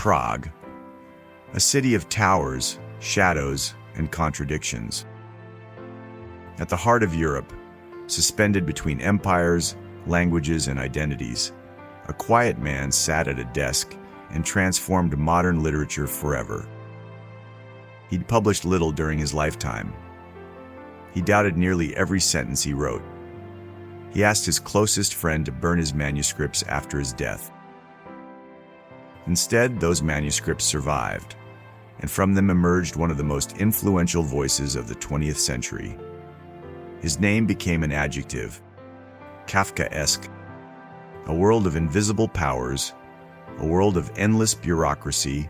Prague, a city of towers, shadows, and contradictions. At the heart of Europe, suspended between empires, languages, and identities, a quiet man sat at a desk and transformed modern literature forever. He'd published little during his lifetime. He doubted nearly every sentence he wrote. He asked his closest friend to burn his manuscripts after his death. Instead, those manuscripts survived, and from them emerged one of the most influential voices of the 20th century. His name became an adjective, Kafkaesque. A world of invisible powers, a world of endless bureaucracy,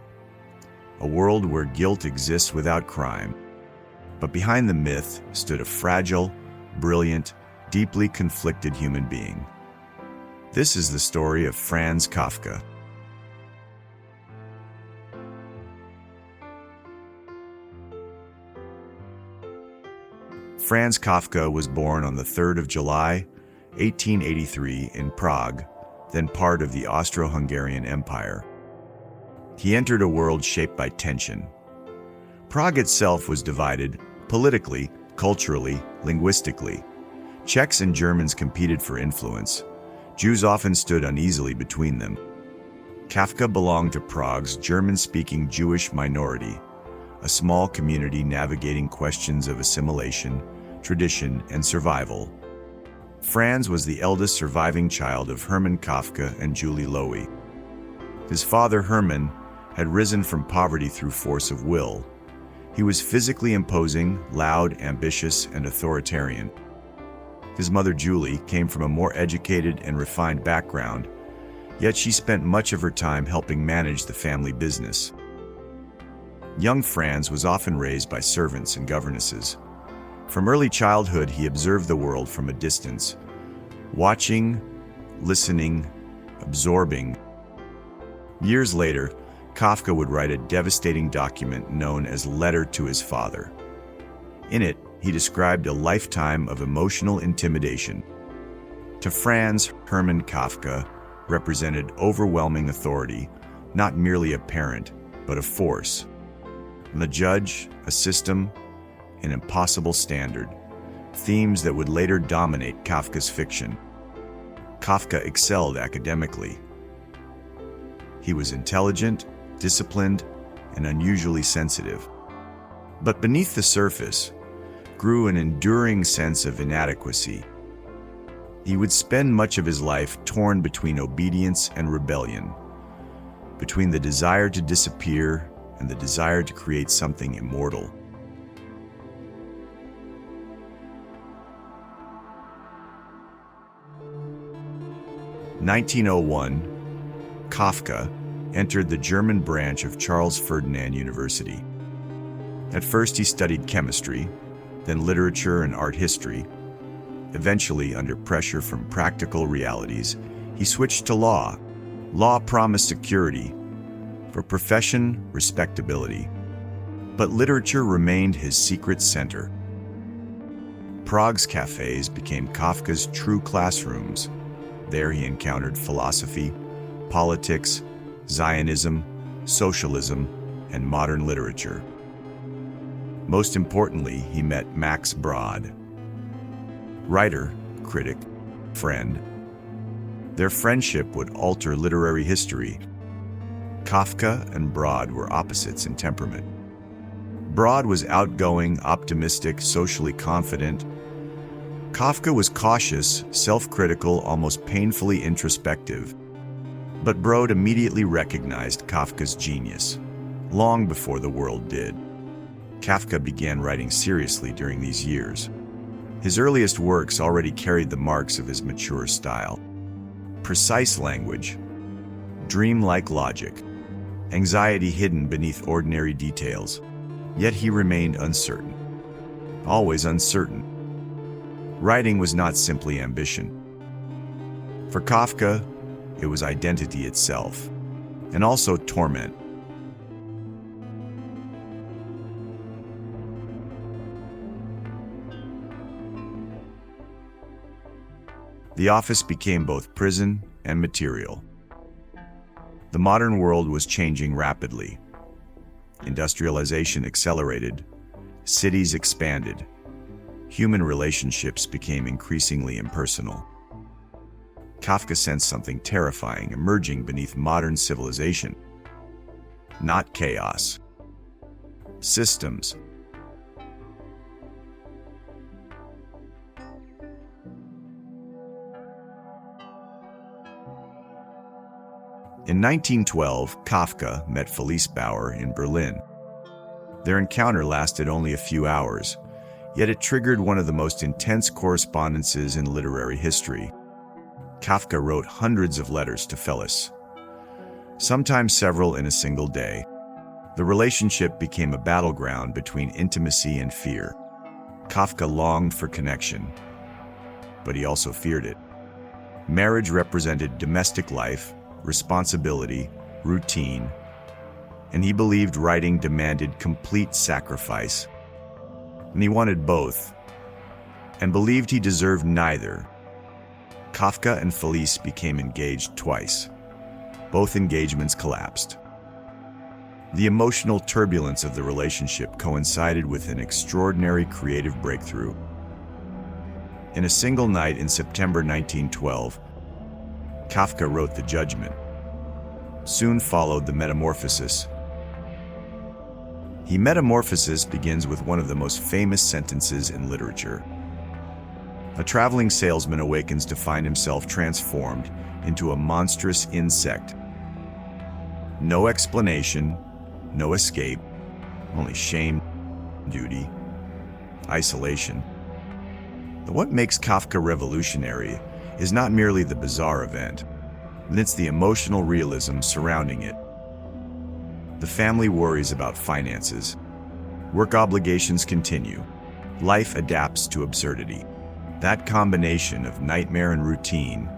a world where guilt exists without crime. But behind the myth stood a fragile, brilliant, deeply conflicted human being. This is the story of Franz Kafka. Franz Kafka was born on the 3rd of July, 1883 in Prague, then part of the Austro-Hungarian Empire. He entered a world shaped by tension. Prague itself was divided politically, culturally, linguistically. Czechs and Germans competed for influence. Jews often stood uneasily between them. Kafka belonged to Prague's German-speaking Jewish minority, a small community navigating questions of assimilation, tradition, and survival. Franz was the eldest surviving child of Hermann Kafka and Julie Lowy. His father, Hermann, had risen from poverty through force of will. He was physically imposing, loud, ambitious, and authoritarian. His mother, Julie, came from a more educated and refined background, yet she spent much of her time helping manage the family business. Young Franz was often raised by servants and governesses. From early childhood, he observed the world from a distance, watching, listening, absorbing. Years later, Kafka would write a devastating document known as Letter to His Father. In it, he described a lifetime of emotional intimidation. To Franz, Hermann Kafka represented overwhelming authority, not merely a parent, but a force. A judge, a system, an impossible standard, themes that would later dominate Kafka's fiction. Kafka excelled academically. He was intelligent, disciplined, and unusually sensitive. But beneath the surface grew an enduring sense of inadequacy. He would spend much of his life torn between obedience and rebellion, between the desire to disappear and the desire to create something immortal. In 1901, Kafka entered the German branch of Charles Ferdinand University. At first he studied chemistry, then literature and art history. Eventually, under pressure from practical realities, he switched to law. Law promised security, for profession, respectability. But literature remained his secret center. Prague's cafes became Kafka's true classrooms. There he encountered philosophy, politics, Zionism, socialism, and modern literature. Most importantly, he met Max Brod, writer, critic, friend. Their friendship would alter literary history. Kafka and Brod were opposites in temperament. Brod was outgoing, optimistic, socially confident. Kafka was cautious, self-critical, almost painfully introspective. But Brod immediately recognized Kafka's genius, long before the world did. Kafka began writing seriously during these years. His earliest works already carried the marks of his mature style. Precise language, dreamlike logic, anxiety hidden beneath ordinary details. Yet he remained uncertain, always uncertain. Writing was not simply ambition. For Kafka, it was identity itself, and also torment. The office became both prison and material. The modern world was changing rapidly. Industrialization accelerated, cities expanded, human relationships became increasingly impersonal. Kafka sensed something terrifying emerging beneath modern civilization. Not chaos. Systems. In 1912, Kafka met Felice in Berlin. Their encounter lasted only a few hours, yet it triggered one of the most intense correspondences in literary history. Kafka wrote hundreds of letters to Felice, sometimes several in a single day. The relationship became a battleground between intimacy and fear. Kafka longed for connection, but he also feared it. Marriage represented domestic life, responsibility, routine, and he believed writing demanded complete sacrifice. And he wanted both, and believed he deserved neither. Kafka and Felice became engaged twice. Both engagements collapsed. The emotional turbulence of the relationship coincided with an extraordinary creative breakthrough. In a single night in September 1912, Kafka wrote The Judgment. Soon followed The Metamorphosis. Metamorphosis begins with one of the most famous sentences in literature. A traveling salesman awakens to find himself transformed into a monstrous insect. No explanation, no escape, only shame, duty, isolation. But what makes Kafka revolutionary is not merely the bizarre event, but it's the emotional realism surrounding it. The family worries about finances. Work obligations continue. Life adapts to absurdity. That combination of nightmare and routine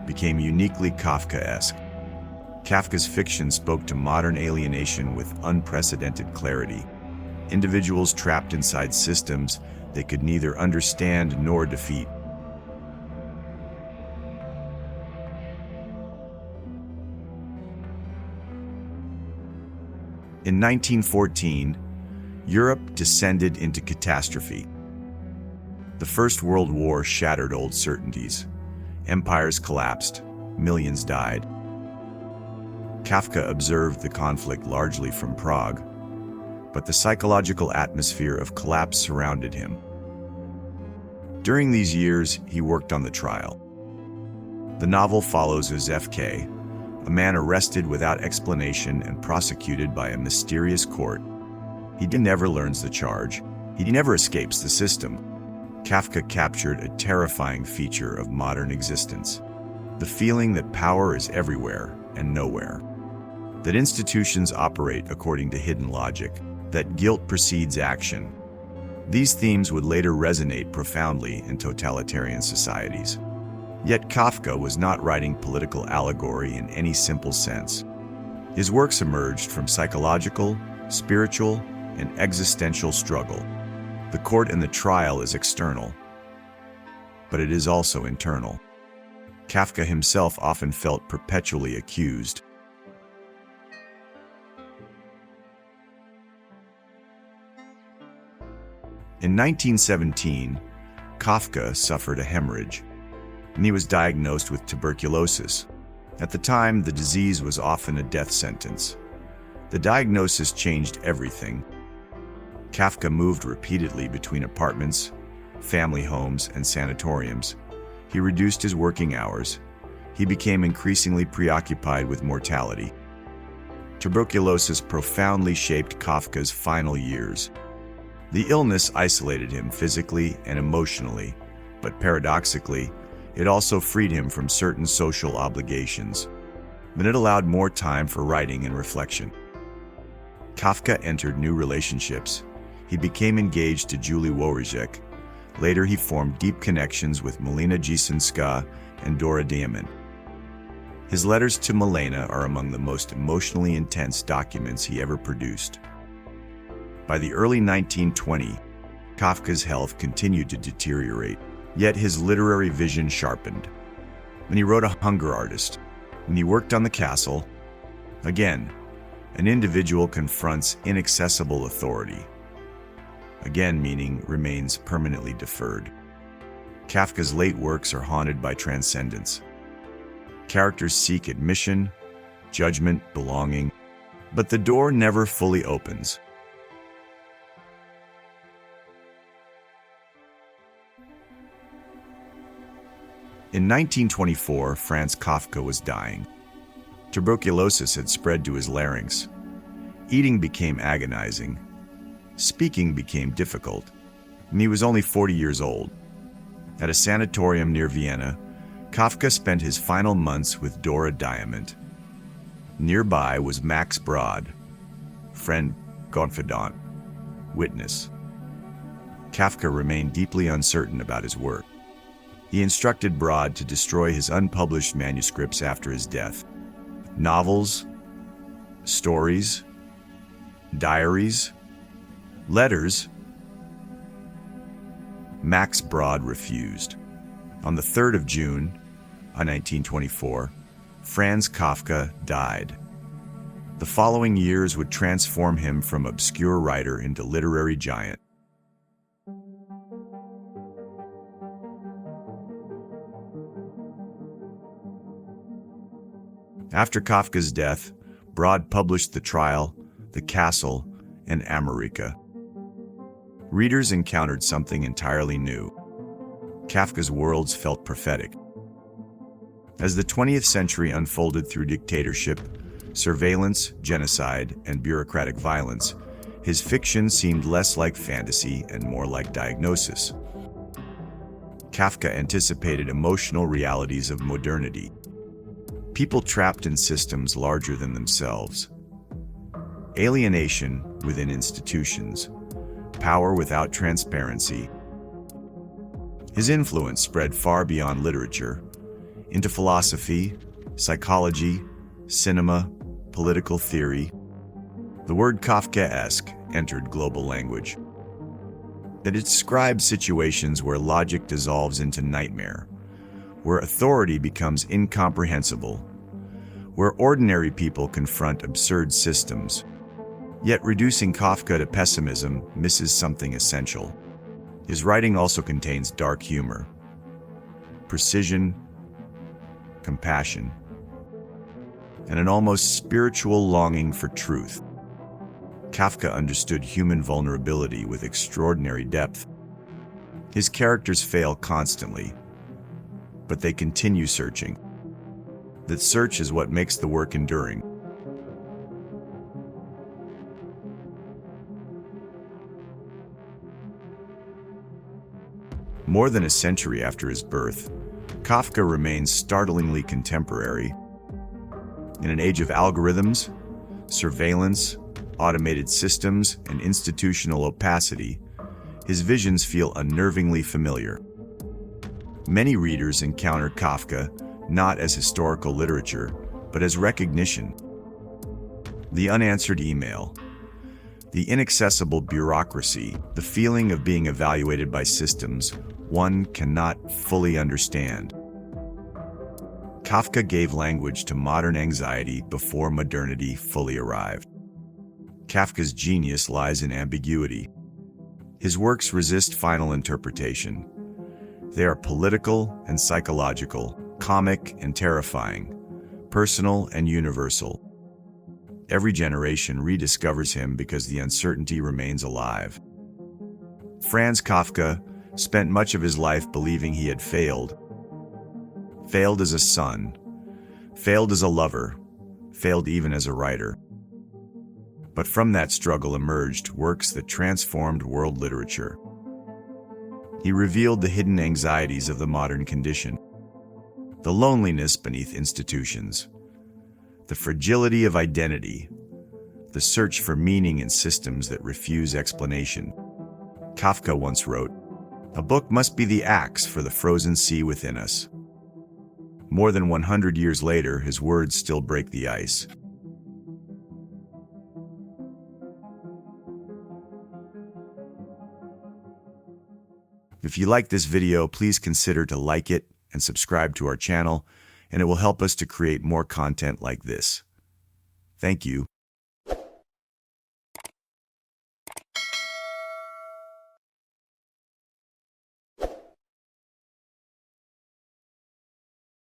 became uniquely Kafkaesque. Kafka's fiction spoke to modern alienation with unprecedented clarity. Individuals trapped inside systems they could neither understand nor defeat. In 1914, Europe descended into catastrophe. The First World War shattered old certainties. Empires collapsed, millions died. Kafka observed the conflict largely from Prague, but the psychological atmosphere of collapse surrounded him. During these years, he worked on the trial. The novel follows ZFK, a man arrested without explanation and prosecuted by a mysterious court. He never learns the charge. He never escapes the system. Kafka captured a terrifying feature of modern existence: the feeling that power is everywhere and nowhere, that institutions operate according to hidden logic, that guilt precedes action. These themes would later resonate profoundly in totalitarian societies. Yet Kafka was not writing political allegory in any simple sense. His works emerged from psychological, spiritual, and existential struggle. The court and the trial is external, but it is also internal. Kafka himself often felt perpetually accused. In 1917, Kafka suffered a hemorrhage, and he was diagnosed with tuberculosis. At the time, the disease was often a death sentence. The diagnosis changed everything. Kafka moved repeatedly between apartments, family homes, and sanatoriums. He reduced his working hours. He became increasingly preoccupied with mortality. Tuberculosis profoundly shaped Kafka's final years. The illness isolated him physically and emotionally, but paradoxically, it also freed him from certain social obligations. But it allowed more time for writing and reflection. Kafka entered new relationships. He became engaged to Julie Woryzek. Later, he formed deep connections with Milena Jasinska and Dora Diamond. His letters to Milena are among the most emotionally intense documents he ever produced. By the early 1920s, Kafka's health continued to deteriorate, yet his literary vision sharpened. When he wrote A Hunger Artist, when he worked on The Castle, Again, an individual confronts inaccessible authority. Again, meaning remains permanently deferred. Kafka's late works are haunted by transcendence. Characters seek admission, judgment, belonging, but the door never fully opens. In 1924, Franz Kafka was dying. Tuberculosis had spread to his larynx. Eating became agonizing. Speaking became difficult. And he was only 40 years old. At a sanatorium near Vienna, Kafka spent his final months with Dora Diamant. Nearby was Max Brod, friend, confidant, witness. Kafka remained deeply uncertain about his work. He instructed Brod to destroy his unpublished manuscripts after his death. Novels, stories, diaries, letters. Max Brod refused. On the 3rd of June, 1924, Franz Kafka died. The following years would transform him from obscure writer into literary giant. After Kafka's death, Brod published The Trial, The Castle, and America. Readers encountered something entirely new. Kafka's worlds felt prophetic. As the 20th century unfolded through dictatorship, surveillance, genocide, and bureaucratic violence, his fiction seemed less like fantasy and more like diagnosis. Kafka anticipated emotional realities of modernity. People trapped in systems larger than themselves. Alienation within institutions. Power without transparency. His influence spread far beyond literature, into philosophy, psychology, cinema, political theory. The word Kafkaesque entered global language. It describes situations where logic dissolves into nightmare, where authority becomes incomprehensible, where ordinary people confront absurd systems. Yet reducing Kafka to pessimism misses something essential. His writing also contains dark humor, precision, compassion, and an almost spiritual longing for truth. Kafka understood human vulnerability with extraordinary depth. His characters fail constantly, but they continue searching. That search is what makes the work enduring. More than a century after his birth, Kafka remains startlingly contemporary. In an age of algorithms, surveillance, automated systems, and institutional opacity, his visions feel unnervingly familiar. Many readers encounter Kafka not as historical literature, but as recognition. The unanswered email, the inaccessible bureaucracy, the feeling of being evaluated by systems one cannot fully understand. Kafka gave language to modern anxiety before modernity fully arrived. Kafka's genius lies in ambiguity. His works resist final interpretation. They are political and psychological, comic and terrifying, personal and universal. Every generation rediscovers him because the uncertainty remains alive. Franz Kafka spent much of his life believing he had failed. Failed as a son, failed as a lover, failed even as a writer. But from that struggle emerged works that transformed world literature. He revealed the hidden anxieties of the modern condition, the loneliness beneath institutions, the fragility of identity, the search for meaning in systems that refuse explanation. Kafka once wrote, "A book must be the axe for the frozen sea within us." More than 100 years later, his words still break the ice. If you like this video, please consider to like it and subscribe to our channel, and it will help us to create more content like this. Thank you.